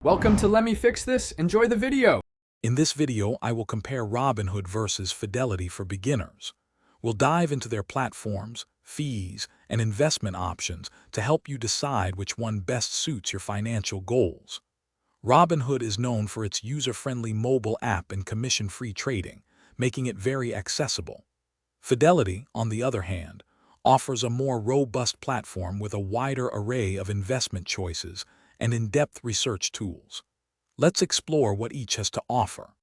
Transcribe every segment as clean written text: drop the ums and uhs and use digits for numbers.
Welcome to Let Me Fix This. Enjoy the video. In this video, I will compare Robinhood versus Fidelity for beginners. We'll dive into their platforms, fees, and investment options to help you decide which one best suits your financial goals. Robinhood is known for its user-friendly mobile app and commission-free trading, making it very accessible. Fidelity, on the other hand, offers a more robust platform with a wider array of investment choices and in-depth research tools. Let's explore what each has to offer.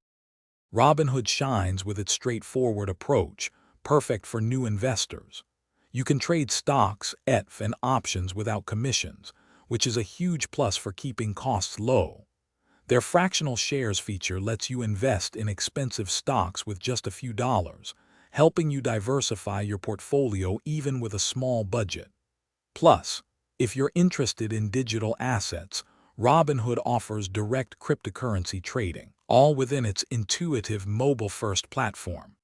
Robinhood shines with its straightforward approach, perfect for new investors. You can trade stocks, ETFs, and options without commissions, which is a huge plus for keeping costs low. Their fractional shares feature lets you invest in expensive stocks with just a few dollars, helping you diversify your portfolio even with a small budget. Plus, if you're interested in digital assets, Robinhood offers direct cryptocurrency trading, all within its intuitive mobile-first platform.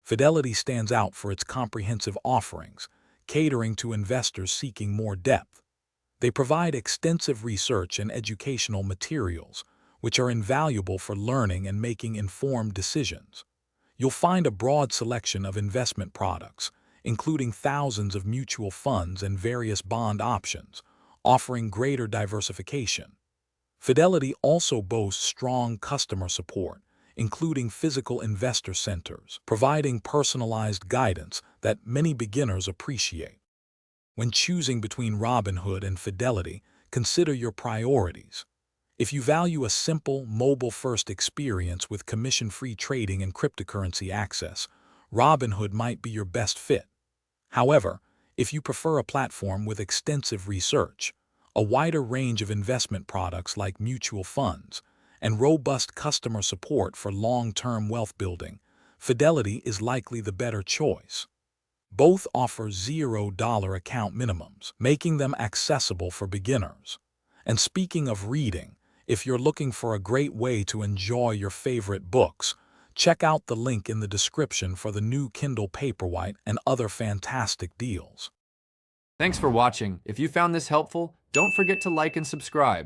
Fidelity stands out for its comprehensive offerings, catering to investors seeking more depth. They provide extensive research and educational materials, which are invaluable for learning and making informed decisions. You'll find a broad selection of investment products, including thousands of mutual funds and various bond options, offering greater diversification. Fidelity also boasts strong customer support, including physical investor centers, providing personalized guidance that many beginners appreciate. When choosing between Robinhood and Fidelity, consider your priorities. If you value a simple, mobile-first experience with commission-free trading and cryptocurrency access, Robinhood might be your best fit. However, if you prefer a platform with extensive research, a wider range of investment products like mutual funds, and robust customer support for long-term wealth building, Fidelity is likely the better choice. Both offer $0 account minimums, making them accessible for beginners. And speaking of reading, if you're looking for a great way to enjoy your favorite books, check out the link in the description for the new Kindle Paperwhite and other fantastic deals. Thanks for watching. If you found this helpful, don't forget to like and subscribe.